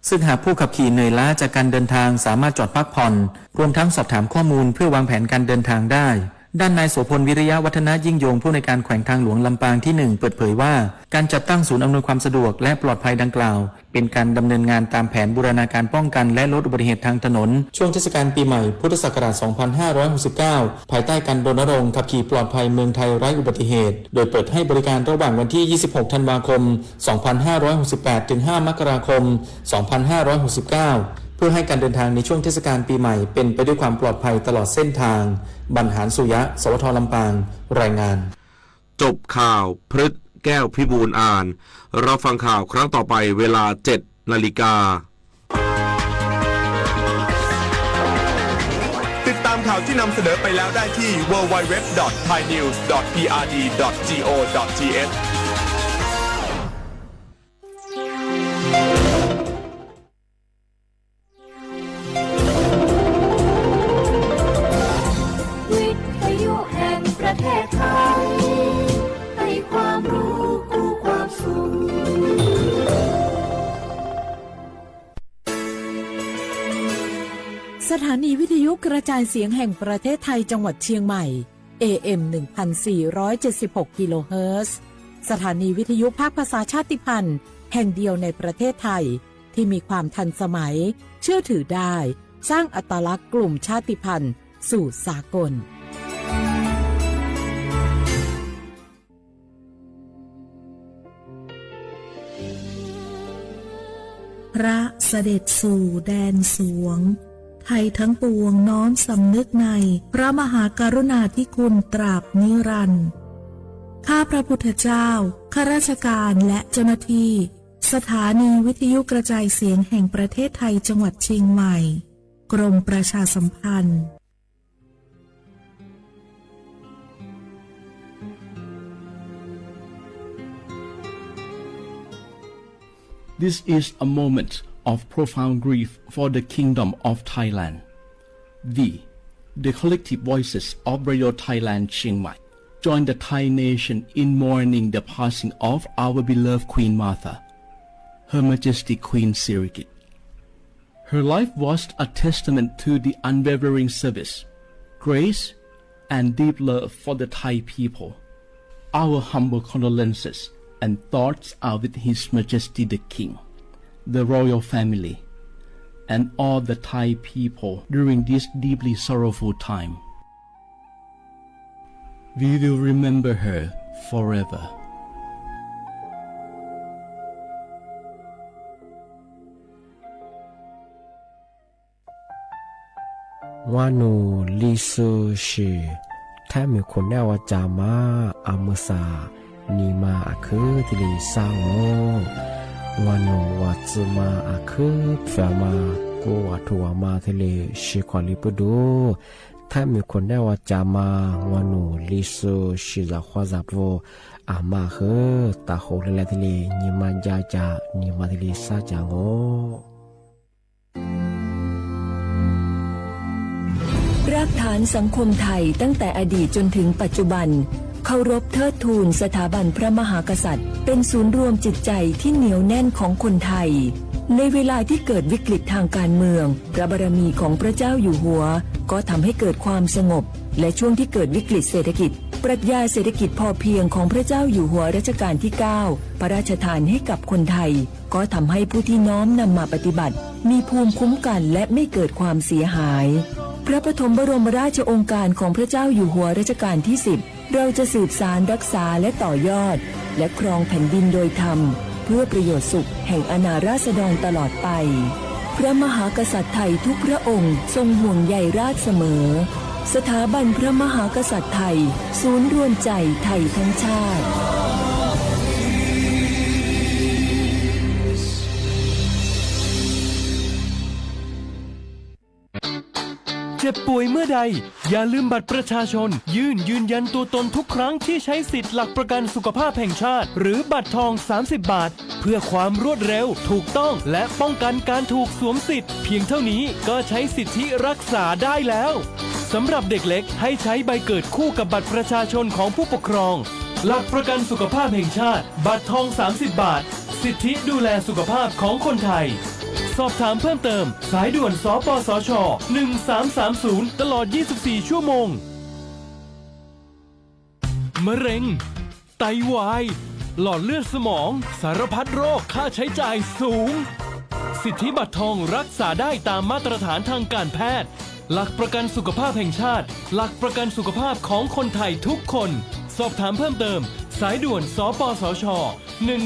ซึ่งหากผู้ขับขี่เหนื่อยล้าจากการเดินทางสามารถจอดพักผ่อนรวมทั้งสอบถามข้อมูลเพื่อวางแผนการเดินทางได้ด้านนายโสพลวิริยะวัฒนะยิ่งยงผู้ในการแขวงทางหลวงลำปางที่1เปิดเผยว่าการจัดตั้งศูนย์อำนวยความสะดวกและปลอดภัยดังกล่าวเป็นการดำเนินงานตามแผนบูรณาการป้องกันและลดอุบัติเหตุทางถนนช่วงเทศกาลปีใหม่พุทธศักราช 2569 ภายใต้การรณรงค์ขับขี่ปลอดภัยเมืองไทยไร้อุบัติเหตุโดยเปิดให้บริการระหว่างวันที่ 26 ธันวาคม 2568 ถึง 5 มกราคม 2569เพื่อให้การเดินทางในช่วงเทศกาลปีใหม่เป็นไปด้วยความปลอดภัยตลอดเส้นทางบรรหารสุยะสวทลำปางรายงานจบข่าวพฤษแก้วพิบูลอ่านเราฟังข่าวครั้งต่อไปเวลา 7:00 น.ติดตามข่าวที่นำเสนอไปแล้วได้ที่ www.thainews.prd.go.thประเทศไทยให้ความรู้คู่ความสุขสถานีวิทยุกระจายเสียงแห่งประเทศไทยจังหวัดเชียงใหม่ AM 1476 กิโลเฮิรตซ์สถานีวิทยุภาคภาษาชาติพันธุ์แห่งเดียวในประเทศไทยที่มีความทันสมัยเชื่อถือได้สร้างอัตลักษณ์กลุ่มชาติพันธุ์สู่สากลพระเสด็จสู่แดนสวงไทยทั้งปวงน้อมสำนึกในพระมหากรุณาธิคุณตราบนิรันดร์ข้าพระพุทธเจ้าข้าราชการและเจ้าหน้าที่สถานีวิทยุกระจายเสียงแห่งประเทศไทยจังหวัดเชียงใหม่กรมประชาสัมพันธ์This is a moment of profound grief for the Kingdom of Thailand. The collective voices of Radio Thailand Chiang Mai join the Thai nation in mourning the passing of our beloved Queen Martha, Her Majesty Queen Sirikit. Her life was a testament to the unwavering service, grace, and deep love for the Thai people. Our humble condolences and thoughts are with His Majesty the King, the royal family, and all the Thai people during this deeply sorrowful time. We will remember her forever. Wanu lisu shi Tami kunawa jama amusa Nima aku tili sango Wanu watsuma aku Pfama Ku watu wama tili shikwali pudu Tami kunawa jama Wanu lisu shi zakhwazapu Ama he Taho lila tili Nima jaja Nima tili sajangoรากฐานสังคมไทยตั้งแต่อดีตจนถึงปัจจุบันเคารพเทิดทูนสถาบันพระมหากษัตริย์เป็นศูนย์รวมจิตใจที่เหนียวแน่นของคนไทยในเวลาที่เกิดวิกฤตทางการเมืองพระบารมีของพระเจ้าอยู่หัวก็ทำให้เกิดความสงบและช่วงที่เกิดวิกฤตเศรษฐกิจปรัชญาเศรษฐกิจพอเพียงของพระเจ้าอยู่หัวรัชกาลที่ 9 พระราชทานให้กับคนไทยก็ทำให้ผู้ที่น้อมนำมาปฏิบัติมีภูมิคุ้มกันและไม่เกิดความเสียหายพระปฐมบรมราชโองการของพระเจ้าอยู่หัวรัชกาลที่ 10เราจะสืบสานรักษาและต่อยอดและครองแผ่นดินโดยธรรมเพื่อประโยชน์สุขแห่งอาณาราษฎรตลอดไปพระมหากษัตริย์ไทยทุกพระองค์ทรงห่วงใยราษฎร์เสมอสถาบันพระมหากษัตริย์ไทยศูนย์รวมใจไทยทั้งชาติเจ็บป่วยเมื่อใดอย่าลืมบัตรประชาชนยื่นยืนยันตัวตนทุกครั้งที่ใช้สิทธิ์หลักประกันสุขภาพแห่งชาติหรือบัตรทอง30 บาทเพื่อความรวดเร็วถูกต้องและป้องกันการถูกสวมสิทธิ์เพียงเท่านี้ก็ใช้สิทธิรักษาได้แล้วสำหรับเด็กเล็กให้ใช้ใบเกิดคู่กับบัตรประชาชนของผู้ปกครองหลักประกันสุขภาพแห่งชาติบัตรทอง30 บาทสิทธิดูแลสุขภาพของคนไทย สอบถามเพิ่มเติมสายด่วนสปสช1330ตลอด24ชั่วโมงมะเร็งไตวายหลอดเลือดสมองสารพัดโรคค่าใช้จ่ายสูงสิทธิบัตรทองรักษาได้ตามมาตรฐานทางการแพทย์หลักประกันสุขภาพแห่งชาติหลักประกันสุขภาพของคนไทยทุกคนสอบถามเพิ่มเติมสายด่วนสปสช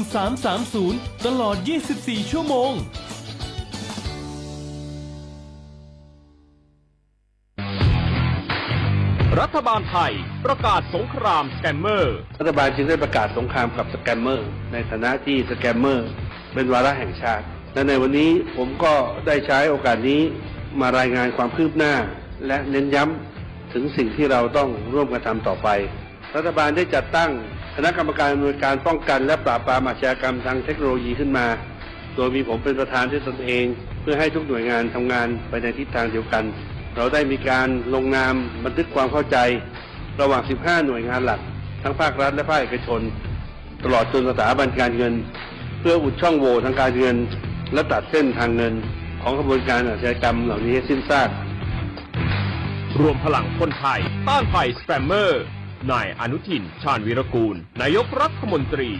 1330ตลอด24ชั่วโมงรัฐบาลไทยประกาศสงครามสแกมเมอร์รัฐบาลจึงได้ประกาศสงครามกับสแกมเมอร์ในฐานะที่สแกมเมอร์เป็นวาระแห่งชาติและในวันนี้ผมก็ได้ใช้โอกาสนี้มารายงานความคืบหน้าและเน้นย้ำถึงสิ่งที่เราต้องร่วมกันทำต่อไปรัฐบาลได้จัดตั้งคณะกรรมการอำนวยการป้องกันและปราบปรามอาชญากรรมทางเทคโนโลยีขึ้นมาโดยมีผมเป็นประธานด้วยตนเองเพื่อให้ทุกหน่วยงานทำงานไปในทิศทางเดียวกันเราได้มีการลงนามบันทึกความเข้าใจระหว่าง 15 หน่วยงานหลักทั้งภาครัฐและภาคเอกชนตลอดจนสถาบันการเงินเพื่ออุดช่องโหว่ทางการเงินและตัดเส้นทางเงินของกระบวนการอาชญากรรมเหล่านี้ให้สิ้นซากรวมพลังคนไทยต้านภัยสแกมเมอร์นายอนุทินชาญวีรกูลนายกรัฐมนตรี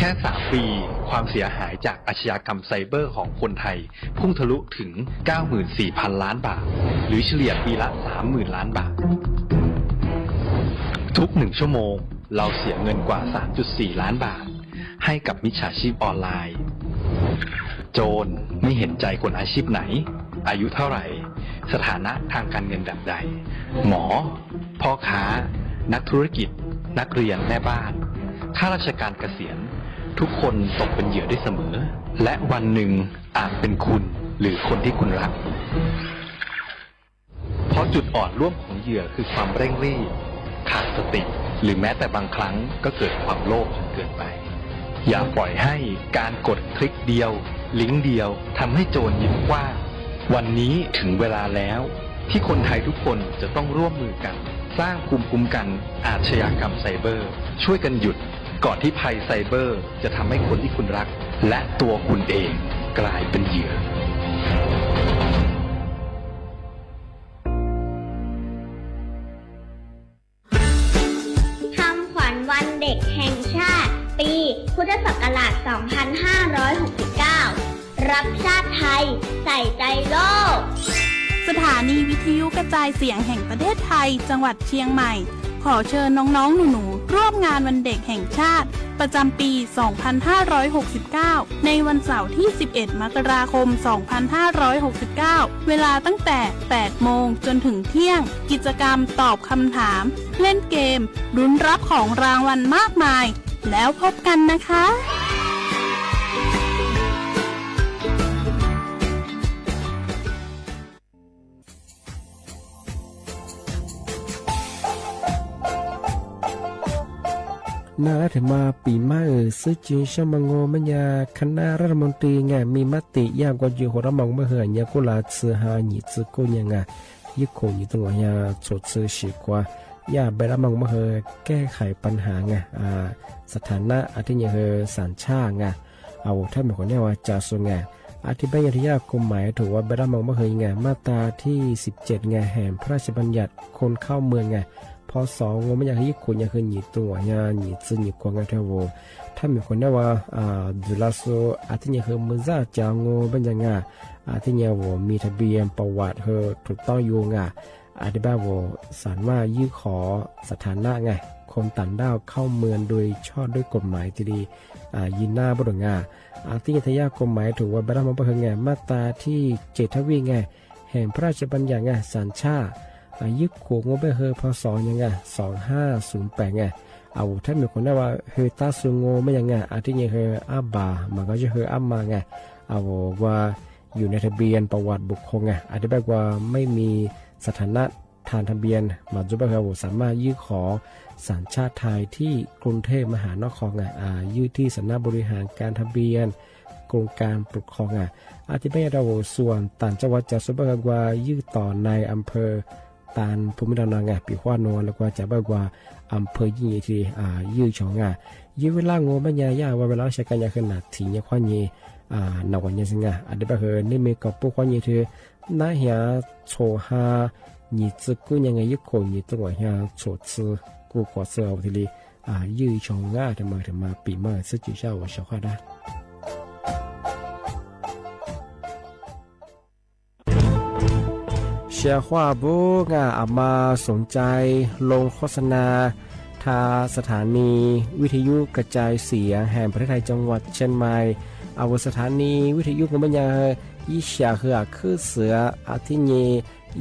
แค่3 ปีความเสียหายจากอาชญากรรมไซเบอร์ของคนไทยพุ่งทะลุถึง 94,000 ล้านบาทหรือเฉลี่ยปีละ 30,000 ล้านบาททุก1ชั่วโมงเราเสียเงินกว่า 3.4 ล้านบาทให้กับมิจฉาชีพออนไลน์โจรไม่เห็นใจคนอาชีพไหนอายุเท่าไหร่สถานะทางการเงินแบบใดหมอพ่อค้านักธุรกิจนักเรียนแม่บ้านข้าราชการเกษียณทุกคนตกเป็นเหยื่อได้เสมอและวันหนึ่งอาจเป็นคุณหรือคนที่คุณรักเพราะจุดอ่อนร่วมของเหยื่อคือความเร่งรีบขาดสติหรือแม้แต่บางครั้งก็เกิดความโลภจนเกินไปอย่าปล่อยให้การกดคลิกเดียวลิงก์เดียวทำให้โจรยิ้มกว้างวันนี้ถึงเวลาแล้วที่คนไทยทุกคนจะต้องร่วมมือกันสร้างภูมิคุ้มกันอาชญากรรมไซเบอร์ช่วยกันหยุดก่อนที่ภัยไซเบอร์จะทำให้คนที่คุณรักและตัวคุณเองกลายเป็นเหยื่อคำขวัญวันเด็กแห่งชาติปีพุทธศักราช 2569 รักชาติไทยใส่ใจโลกสถานีวิทยุกระจายเสียงแห่งประเทศไทยจังหวัดเชียงใหม่ขอเชิญน้องๆหนูๆร่วมงานวันเด็กแห่งชาติประจำปี 2569 ในวันเสาร์ที่ 11 มกราคม 2569 เวลาตั้งแต่ 8 โมงจนถึงเที่ยงกิจกรรมตอบคำถามเล่นเกมลุ้นรับของรางวัลมากมายแล้วพบกันนะคะน่าถึงมาปีใหม่ซื้อจีนชมังโงมัญญาคณะรัฐมนตรีไงมีมติย่างกว่าอยู่หัวระมองเมื่อเหือนยากุลาซื้อหาหนีซื้อกุยังไงยึดโขอยู่ตรงยาสดซื้อฉีกว่าย่าใบระมองเมื่อเหือแก้ไขปัญหาไงสถานะอาทิตย์เหือสัญชาติไงเอาถ้าหมายความว่าจะส่งไงอธิบายที่ยากกฎหมายถือว่าใบระมองเมื่อเหือไงมาตราที่17ไงแห่งพระราชบัญญัติคนเข้าเมืองไงพอสองงไม่อยากให้คนอยากให้หนีตัวญาหนีซึหนีกวางกันเทวถ้ามีคนได้ว่าดูแลโซอาทิตย์เฮมือซาจางงเป็นยังไงอาทิตย์ว่ามีทะเบียนประวัติเฮถูกต้องอยู่ไงอธิบายว่าสารว่ายื่นขอสถานะไงคนต่างด้าวเข้าเมืองโดยชอบด้วยกฎหมายที่ดียินหน้าบุรุษไงอาทิตย์ทยากฎหมายถือว่าบรรดามันเป็นไงมาตราที่7 ทวีไงแห่งพระราชบัญญัติไงสัญชาติยึดขวงงบไปเฮอพศยังไง2508ไงเอาถ้ามีคนได้ว่าเฮอตาสุงโงไม่ยังไงอาทิตย์เฮออาบามันก็จะเฮออามาไงเอาว่าอยู่ในทะเบียนประวัติบุคคลไงอธิบายว่าไม่มีสถานะทางทะเบียนมาจุบเฮอสามารถยื่นขอสัญชาติไทยที่กรุงเทพมหานครไงยื่นที่สำนักบริหารการทะเบียนกรมการปกครองไงอธิบายเราส่วนต่างจังหวัดจะสุบเฮอว่ายื่นต่อในอำเภอ ตานภูมิลำนางปีขวานนแล้วก็จะบอกว่าอำเภอยี่ที่ยื้อชองยื้อเวลางูมันยาว่าเวลาใช้กันยาขนาดถี่เนี่ยควานยีนอกวันยาสิงอันเดียบคือนี่มีกับพวกควานยีที่น่าเหียโชหา你这姑娘个一口你这我像所吃过火色我这里ยื้อชอง的嘛比嘛是就像我小话的เชียร์ว่าบุกอามาสนใจลงโฆษณาทาสถานีวิทยุกระจายเสียงแห่งประเทศไทยจังหวัดเชียงใหม่อาวสถานีวิทยุกันบัญญัติยี่เสียคือคือเสืออาทิเย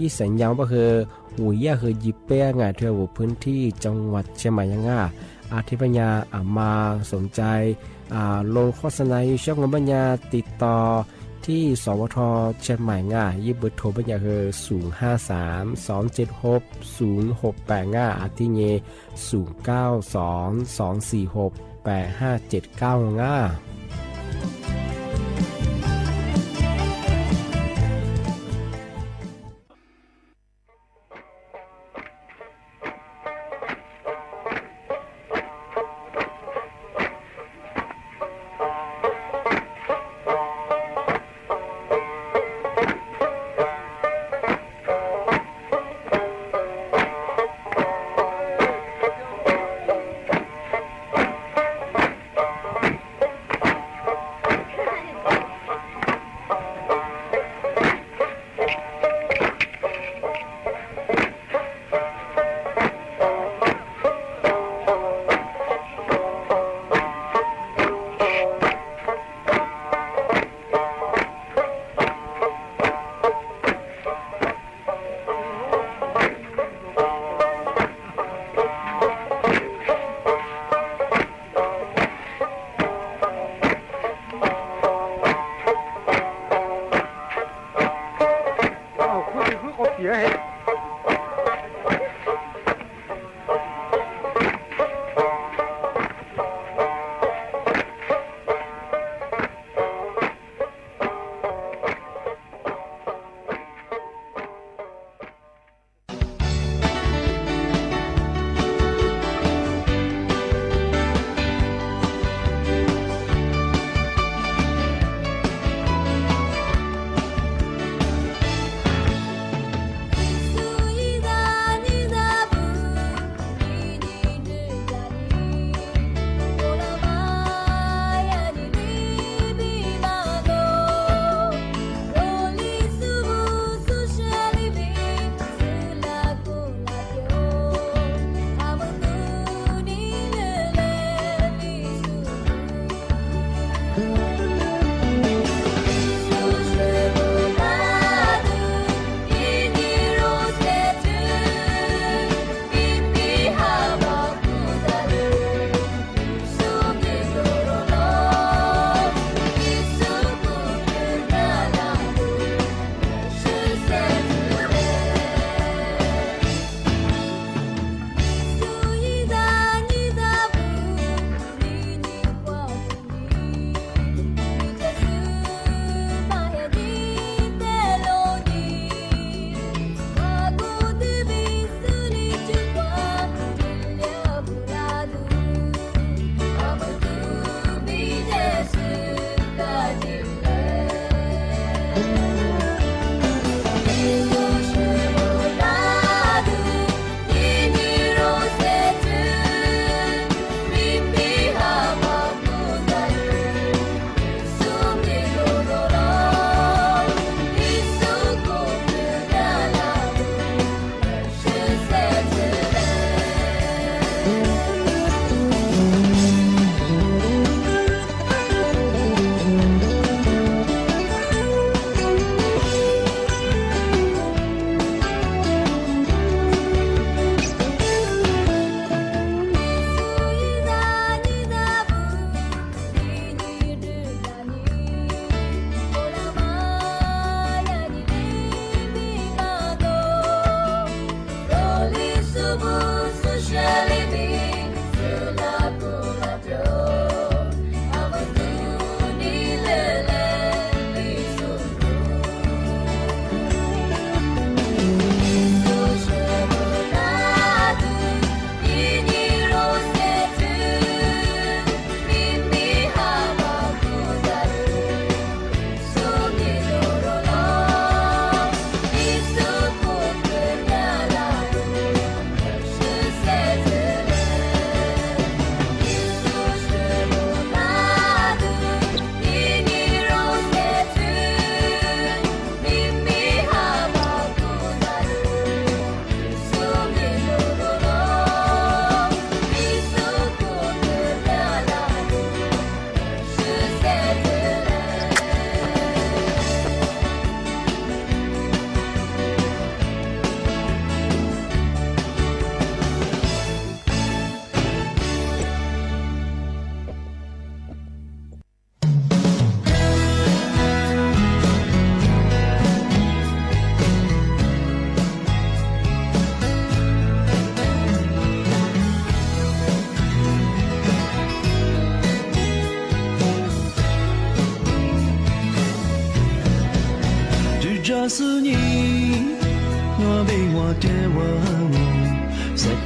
ยี่สัญญาณก็คือหัวยาคือยิบเป้งเที่ยวพื้นที่จังหวัดเชียงใหม่ยังอาทิปัญญาอามาสนใจลงโฆษณาช่องบัญญัติติดต่อที่สวทเชียงใหม่ยิบเบอร์โทรบัญญัติคือ053-276-0685อาทิเย0922468579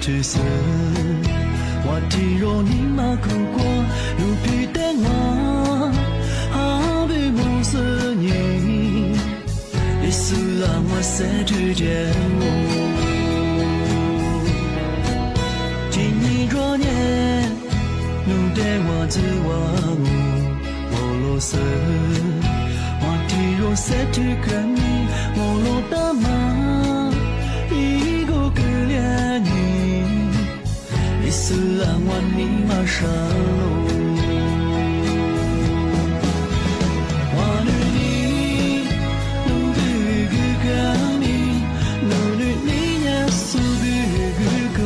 只是我体弱你嘛苦过，有皮的我，好比梦是你，也是让我塞去见我。今年若年，努得我指望我罗斯，我体弱塞去跟你，我罗的嘛，一个可怜你。是让我你马上路，我女你，努力个干你，努力你也是个个，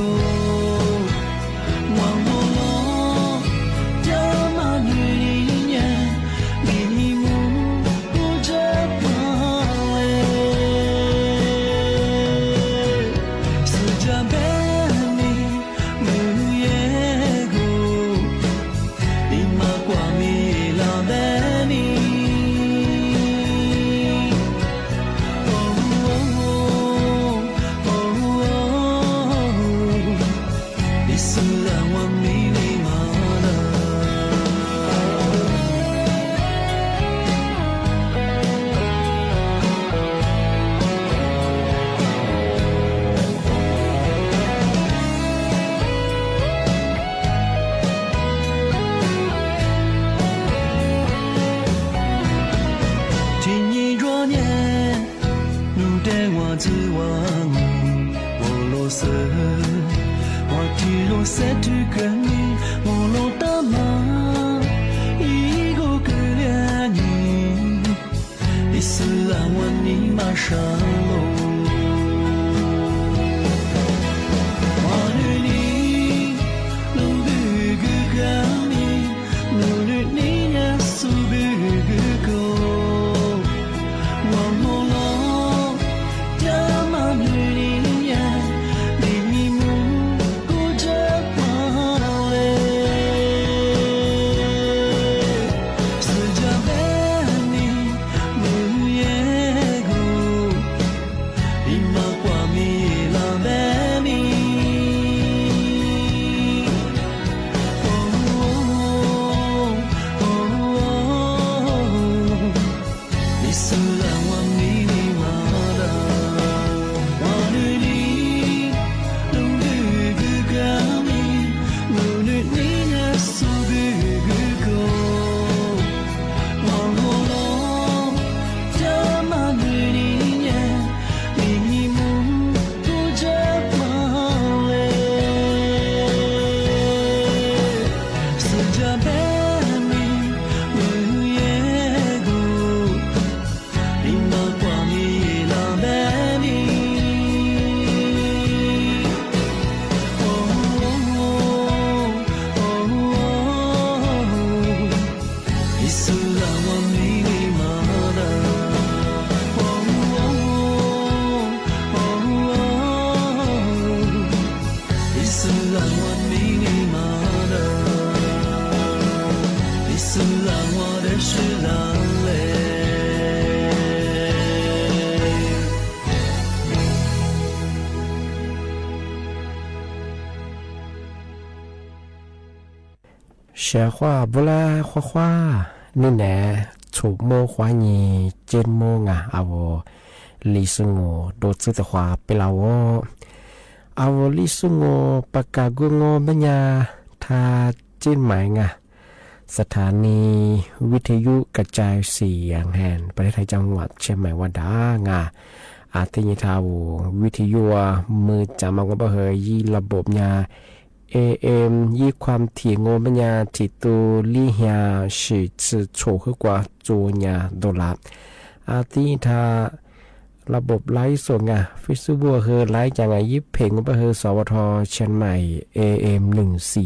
忘我了，叫嘛女你也，你母不着怕嘞，是家呗。指望我罗斯，我体弱塞去跟你，我罗大妈，一个可怜你，你是让我你马上路。我女你，努力个干你，努力你也是个个，我罗了。小花不啦花花，你呢？楚莫花你见莫啊！啊我李生我多次的话不啦我，啊我李生我ปากกากุง我ปัญญาทาจิ้นหมายงะสถานีวิทยุกระจายเสียงแห่งประเทศไทยจังหวัดเชียงใหม่ว่าดางาอาทิยทาววิทยุมือจำมาก็บ่เฮยยีระบบญาAM ยี่ความถี่งปัญญาที่ตัวลี่เฮียสิจะโชว์ขึ้นกว่าจูญาดอลลาร์อาทิยทาระบบไลฟ์สดไงฟิสบัวคือไลฟ์จากยิบเพลงก็คือสวทเชียงใหม่ AM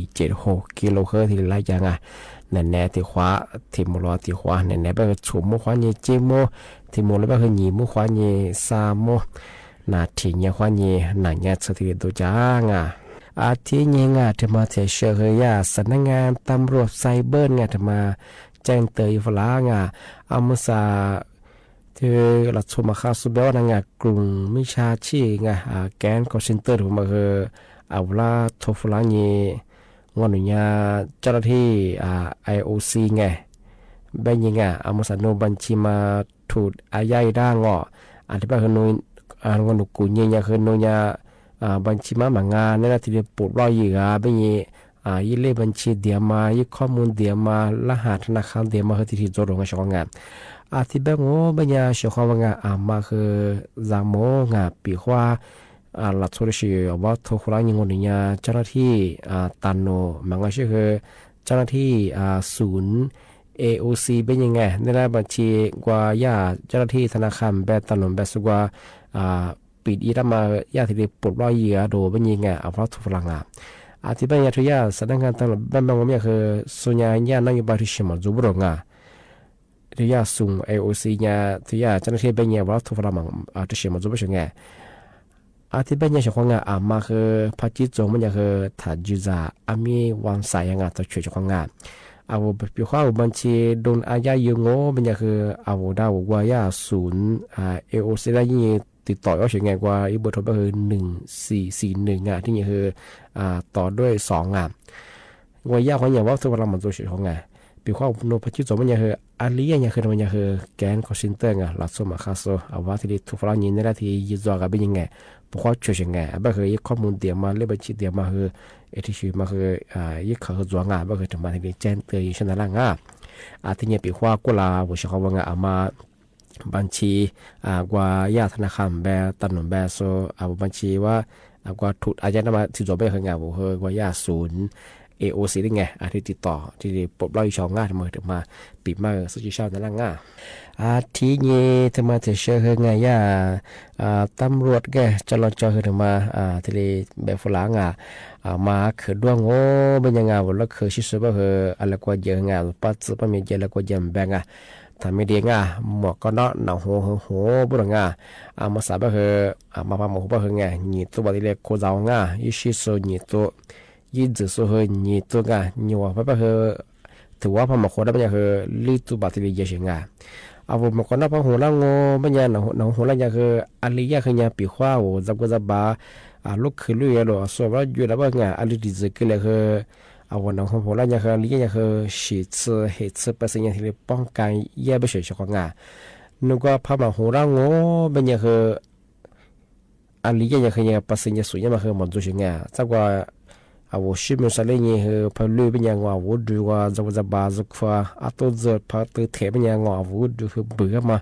1476กิโลเฮิรตซ์ที่ไลฟ์จากนั่นแน่ที่ขวาที่มรอที่ขวานั่นแน่เป็นฉุมมุขวานี่เจโมที่มรแล้วเป็นหนีมุขวานี่ซาโมนาทีเนี่ยขวานี่นั่นเนี่ยสถิติตัวจ้างอาทิตย์นี้ที่มาเชื่อเฮียสำนักงานตำรวจไซเบอร์ที่มาแจ้งเตือนฝรั่งอามุสาที่เราชมมาข่าวสุดยอดกลุ่มมิชาชีแกนคอร์เซนเตอร์ถูกมาคือ เอาละโทฟลานีงอนยาเจ้าหน้าที่IOC ไงแบ่งยังไงเอามาสนุบัญชีมาถูดอายายด่างอ่อธิบายคือนงอนุกุญเนี่ยคือนยาบัญชีมาหมางานนี่นะที่เรียกปลดล็อกยีเป็นยี่ยี่เลขบัญชีเดียมายี่ข้อมูลเดียมารหัสธนาคารเดียมาคือที่จดลงกับช่องงานที่แบบงูเป็นยาช่องงานมาคือจามงานปีว่าหลักสุดที่ว่าทุกคนยังงงเนี่ยเจ้าหน้าที่ตันโนมันก็คือเจ้าหน้าที่ศูนย์ AOC เป็นยังไงในรายบัญชีกว่าย่าเจ้าหน้าที่ธนาคารแบบตันโนแบบสุกว่าปิดอีรามาย่าที่เรียกปลดล็อกเหยื่อโดเป็นยังไงเอาเพราะทุกคนงานที่เป็นยาทุยาสถานการณ์ตลอดบ้านบางอย่างคือส่วนใหญ่ยานโยบายที่เชื่อมจูบลงทุยาส่ง AOC เนี่ยทุยาเจ้าหน้าที่เป็นยังว่าทุกคนมันที่เชื่อมจูบเชื่อไงที่เป็นยังช่วงงานมาคือพัฒน์จงมันยังคือถ้าจุดจะมีวันสายงานต่อช่วยช่วงงานเอาไปข้าวบัญชีโดนอาญายังงูมันยังคือเอาดาวกว่ายาศูนย์AOC ได้ยิ่งติดต่อก็เฉยไงกว่าอีเบอร์โทรก็คือ1441ที่นี่คือต่อด้วย2ว่ายาคนอย่างว่าทุกวันมันตัวเฉยของไงปีข้าวโนพัฒน์จงมันยังคืออาลียังคือมันยังคือแกนคอสินเตอร์ไงหลักสมคาโซเอาว่าที่ทุกวันนี้ในที่ยืดจอกันเป็นยังไงพวกเขาช่วยยังไงแบบคือข้อมูลเดียวมาเลขบัญชีเดียวมาคือที่ชื่อมาคือยี่เขาคือจวงแบบคือถึงมาที่แจ้งเตือนฉันนั่นละที่เนี่ยปีว่ากุลาบุษเขาว่างมาบัญชีกว่าญาติธนาคารแบบตันหนุนแบบโซบัญชีว่ากว่าถูกอายัดมาที่จบไปคืองานบุคือกว่าญาติศูนย์ AOC ได้ไงที่ติดต่อที่ปลดล็อกช่องงานมาถึงมาปิดมาสุจิชานั่นละที่นี่ถึงมาถึงเชื่อคืองานย่าตำรวจแกจะรอจอคือถึงมาที่แบบฝรั่งมาคือดวงโง่เป็นยังไงวะแล้วคือชิสุบะคืออะไรกว่าเยอะงานปัจจุบันมีเยอะแล้วกว่าเยอะแบ่งทำไม่ดีหมวกก็เนาะหนังหัวบุรุษมาสาบะคือมาพาหมวกบะคือนี่ตัวบัตรเล็กโคจาวยี่ชิสุนี่ตัวยี่จุดสุดนี่ตัวนี่ว่าบะคือถือว่าพาหมวกคนได้เป็นยังคือลีตัวบัตรเล็กเยอะเเอาหมวกก็เนาะพาหัวละโง่เป็นยังหนังหัวละยังคืออันนี้ยังคือยังปีขว้าจับก็จับบาลูกคือลุยแล้วส่วนว่าอยู่แล้วว่าอันนี้ดีจะคือเลยคือเอาวันนั้นของผมแล้วยังคือลี้ยังคือฉีดเหตุเป็นสิ่งที่ป้องกันแย่ไปเฉยๆของงานนึกว่าพามาหัวเราโง่เป็นยังคืออันลี้ยังคือยังเป็นสิ่งที่สุดยังมาคือมันจุดงานสักว่าเอาชิมสักเรื่องคือพอลุยเป็นยังว่าวุฒิว่าจะบาจุกฟ้าตัวจะพอตัวเทเป็นยังว่าวุฒิคือเบื่อมา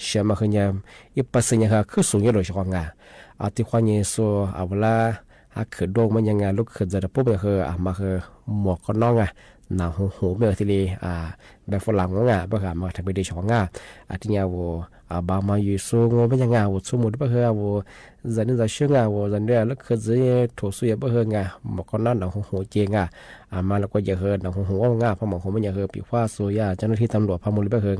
เชื่อมาคือยังอีเป็นสิ่งคือสูงยังเลยของงานที่ความยิ่งสูงเอาละคือดวงมันยังไงลูกคือจะปุ๊บเลยคือมาคือหมวกก็น้องหนาหูเมื่อที่เลยแบบฝรั่งงแบบคือมาทำไปดีช่องที่เนี่ยว่าบางมาอยู่สูงมันยังไงว่าสมมติว่าคือว่าจะนึกจะเชื่อว่าจะเนี่ยลูกคือจะถูกสุยแบบคือหมวกก็น้องหนาหูเจงมาแล้วก็อย่าคือหนาหูเพราะหมวกมันยังคือปีว่าสุยเจ้าหน้าที่ตำรวจพามุลิแบบคือ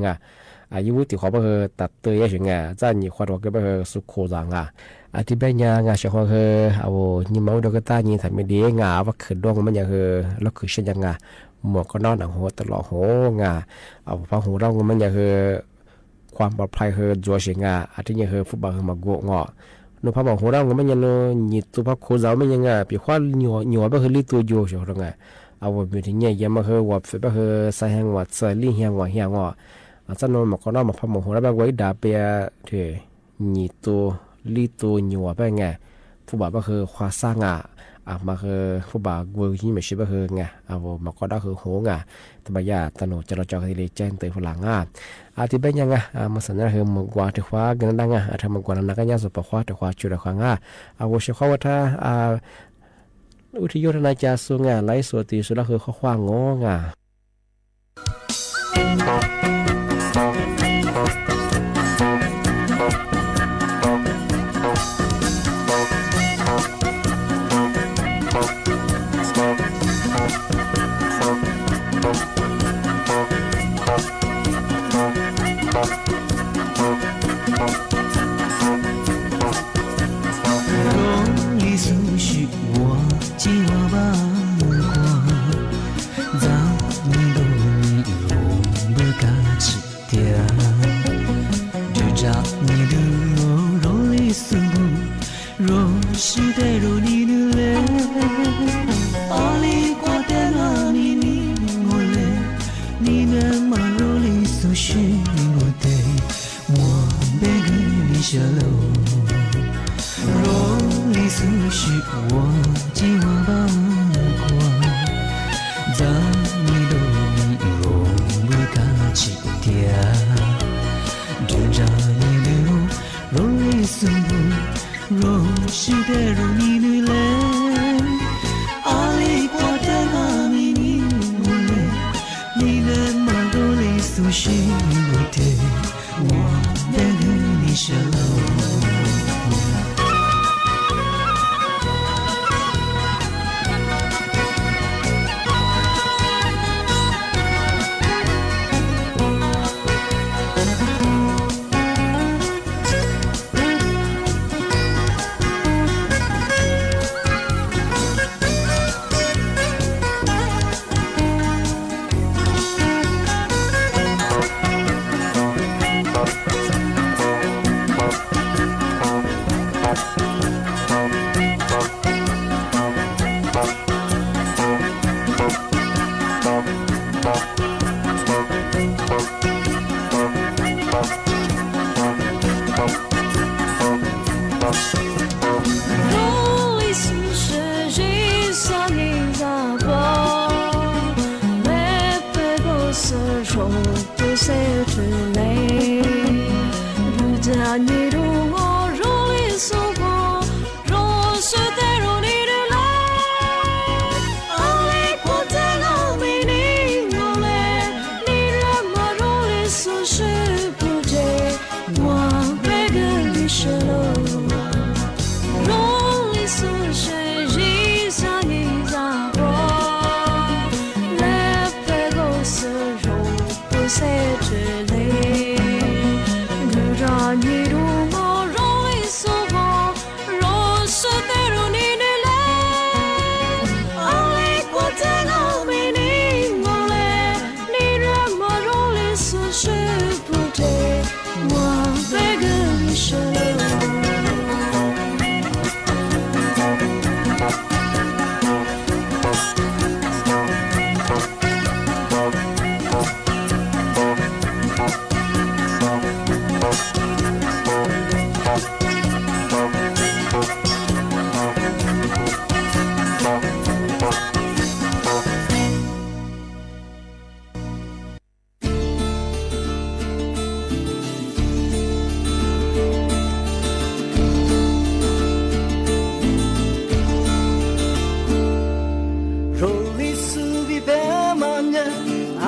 อายุที่เขาแบบคือตัดเตยอย่างเงี้ยจะหนีความรักแบบคือสุขโคจังที่เป็นยังช่วงคือเอายิ่งมาดูก็ตายิ่งทำไม่ดีว่าคือดวงมันยังคือแล้วคือเช่นยังหมวกก็นอนหนังหัวตลอดหัวเอาพอหูเรามันยังคือความปลอดภัยคือจัวเสียงที่ยังคือฟุตบอลคือมาโกงนูพอบอกหูเรามันยังหยิบตัวพักโคเจ้ามันยังปีขว้าหยัวก็คือลีตัวโยช่วงเอาแบบที่เนี่ยยังมาคือว่าฝึกก็คือใส่แห้งว่าใส่ลีเหี่ยงว่าจะนอนหมวกก็นอนมาพอหมวกหูเราแบบไว้ด่าเปียเถอะหยิบตัวลีตัวหยัวไปไงผู้บ่าวก็คือความสร้างมาคือผู้บ่าววัวที่ไม่ใช่ก็คือไงมาก็ได้คือโหแต่บางอย่างตโนจะเราจะที่แจ้งเตือนฝรั่งที่เป็นยังมาสัญญาคือมึงกว่าที่คว้าเงินดังถ้ามึงกว่านั้นก็ยังสุดปะคว้าที่คว้าจุดคว้าวัวเชื่อว่าถ้าอุทิศทนายจะสูงไล่ส่วนตีสุดแล้วคือข้อความง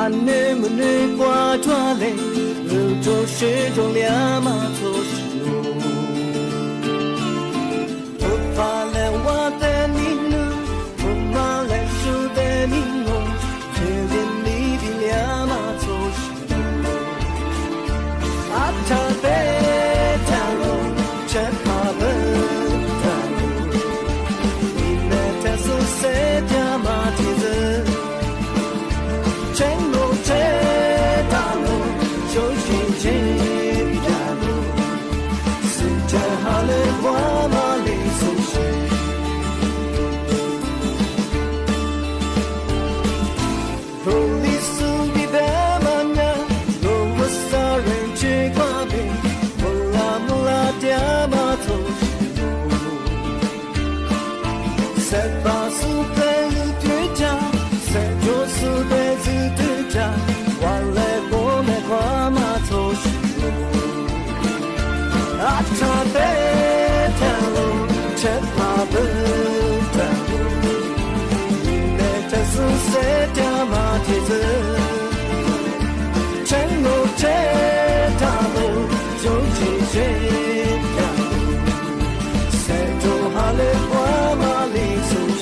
哪能不能挂抓嘞？路中始终两马错失路，不怕来我的你呢，不怕来输的你我，却连你的两马错失路。啊，他的条路，却怕不条路，你那条路谁家马蹄子？前路这大路，就是这条路，是这好的花马里苏西。路里苏比的马呀，路我杀人去跨边，木拉的马头西路，三把苏的路对家，三桌苏的。完了，我们跨马走西路，啊，他的条路，却怕不条路，你的这是谁家马蹄子？前路这条路，就是这条路，谁做好了跨马里走西。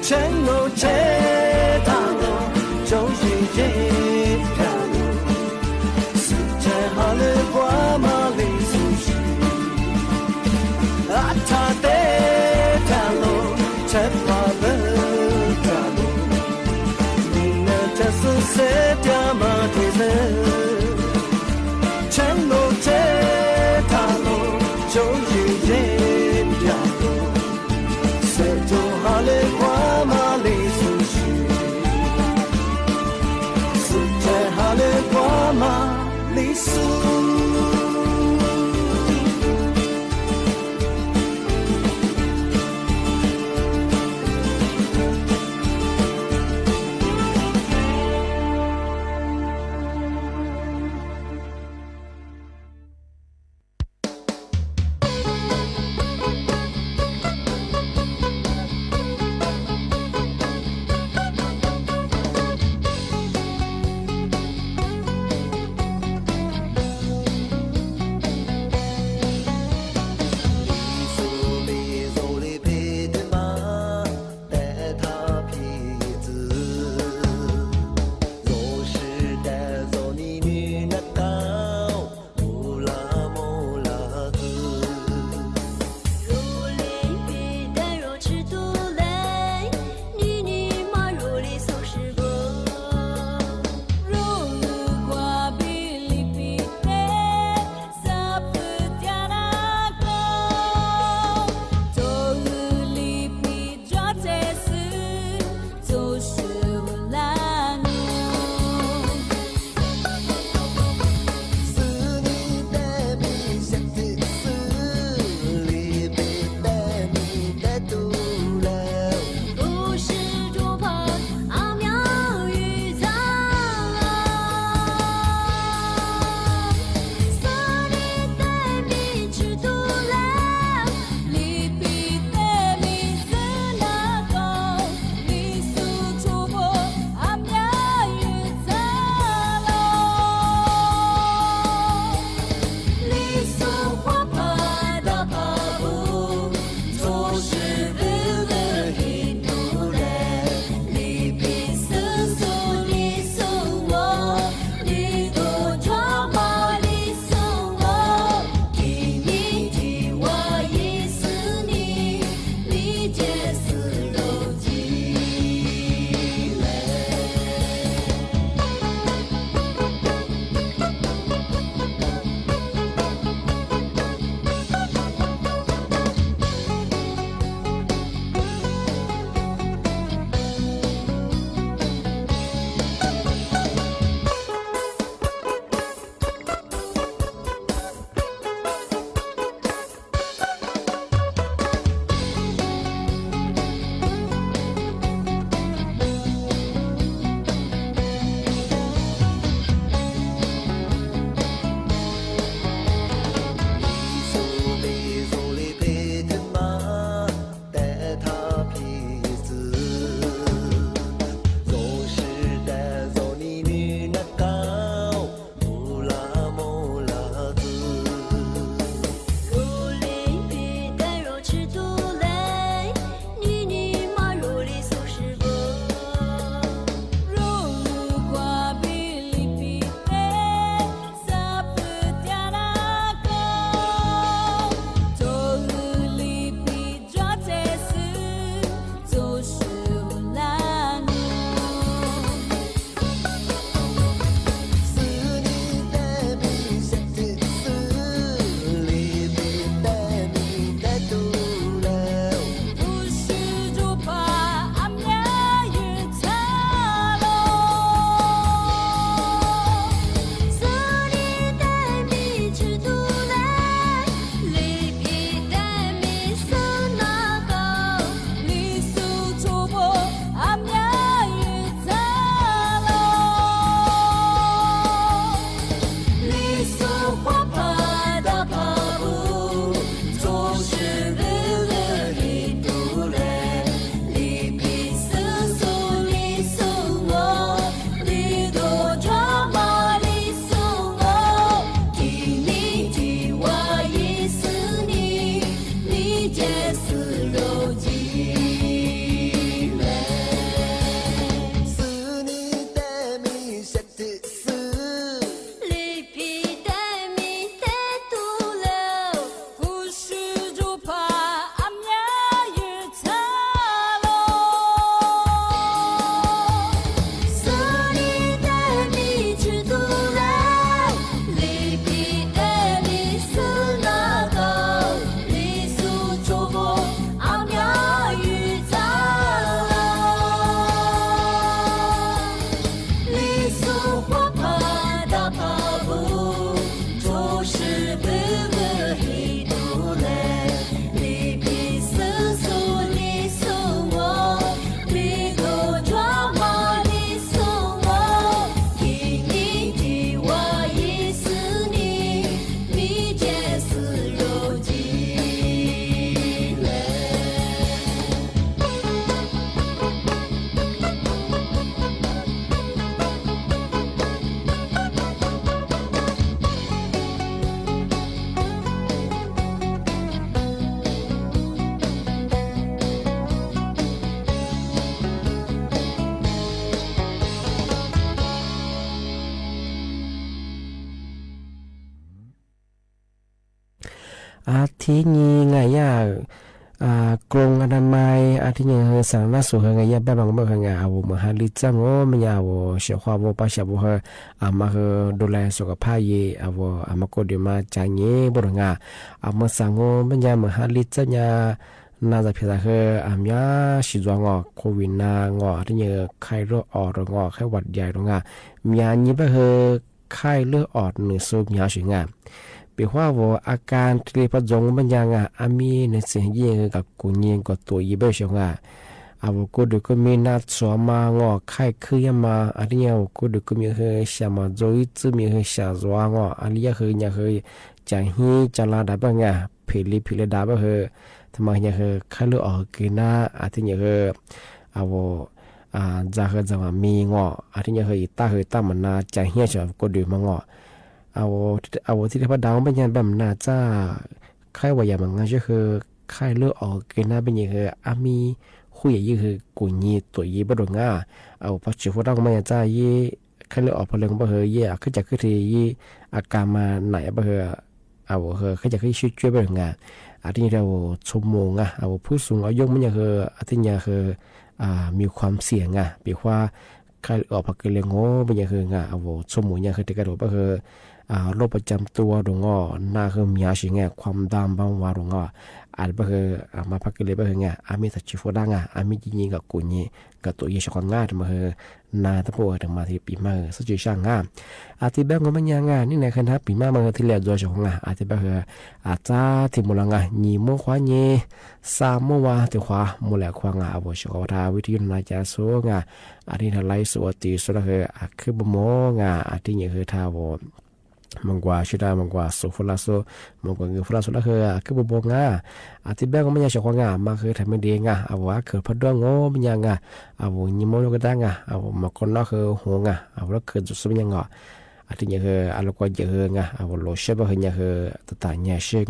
前路这大路，就是这条路，是最好的花马里苏西。啊，他的条路，才怕不条路，你那这是谁家马蹄子？前路这条路，就是这条路。做好了花马里苏西，是最好的花马里苏。อาทินี้ไงกรงอนามัยอาทินี้สาธารณสุขไงแบบบางแบบไงเอามาหาลิจังโอ้มันเอาเสียความว่าป้าเสียบ่เฮมาดูแลสุขภาพเยเอามาก็เดี๋ยวมาจ่ายเงี้ยบ่งเอามาสั่งโอ้มันยามาหาลิจังยาน่าจะเพียงแค่ยาสิจวงโควิดงอที่เนี่ยไข้เลือดออกงอไข้หวัดใหญ่มียานี้ไปไข้เลือดออกหนึ่งสูบยาสิงเปียว่าอาการที่ประจงมันยังมีในสิ่งยิ่งกับกุญยิงกับตัวยีเบชงก็ดูก็มีนัดสวมางอไข้คือยมาอันนี้ก็ดูก็มีเฮชามาโจยซึมีเฮชาจวงอันนี้เฮเนี่ยเฮจะฮีจะลาได้บ้างพิลิได้บ้างทำไมเนี่ยไข้เลือดออกกินนะอันที่เนี่ยจะจะว่ามีงออันที่เนี่ยตามันน่าจะเฮียจะก็ดูมางอเอาที่พระดาวเป็นยันแบบน่าจะไข้ว่าอย่างงั้นก็คือไข้เลือดออกกินนะเป็นยังมีคุยยี่คือกุญยีตัวยี่บดงเอาปัจจุบันเราไม่จะยี่ไข้เลือดออกพลังบ่ยี่ขึ้นจากขึ้นที่ยี่อาการมาไหนบ่เอาขึ้นจากขึ้นช่วยบ่อันนี้เราชั่วโมงเอาผู้สูงอายุมันยังอันที่ยังมีความเสี่ยงเปียว่าไข้ออกพักเลี้ยงโง่เป็นยังเอาชั่วโมงยังที่กระโดดบ่โรคประจำตัวดงหน้าคือมีอาชีพความดันเบาหวานดงอาจบ่มาพักเลยบ่มีสัจจิโฟดังมีจริงกับกุญยีกับตัวยี่ชอนง่ายมานาตะโพถึงมาที่ปีมาสัจจิช่างอาทิตย์แบบมันยังนี่ในคณะปีมามันที่แลโดยเฉพาะอาทิตย์แบบอาจจะที่มูลญีโมขวาญีสามโมวาที่ขวามูลควางเอาชกวาวิทยุนาจาโซอาทิตย์ไลสวติสุดคือบโมอาทิตย์นี่คือท้าวมังกว่าชิดามังกว่าสุฟลาโซมังกว่าเงฟลาโซละคือบบอาทิตย์แบงก็ไม่ยังชกงามาคือทำไม่ดีเอาว่าคือพัดดวงโง่เป็นยังเอายิมโมโลกดังเอามาคนนอกคือหัวเอาแล้วคือจุดสุดยังอาทิตย์ยังคืออาลูกก็เยอะเอาโลเชบคือยังคือตัดต่างเนี่ยชื่อ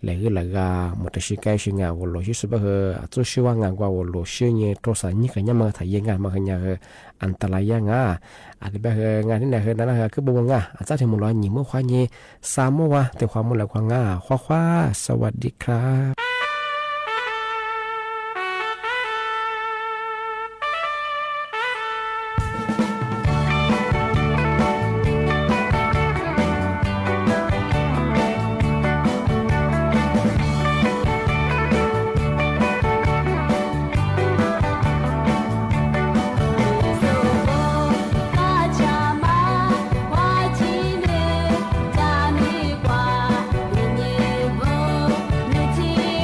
เลยคือละหมดชื่อใกล้ชื่อโลชื่อสุดคือจุดชื่อว่ากว่าโลชื่อเนี่ยโทรศัพท์นี่ก็ยังมาถ่ายยังมาคือยังคืออันตรายยังอาทิตย์แบบนี่ไหนคือนั่นคือบบอาจารย์ที่มุลอยยิ้มเมื่อควายเนี่ยสามเมื่อวะแต่ความมุลอยควางคว้าสวัสดีครับที่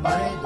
Mare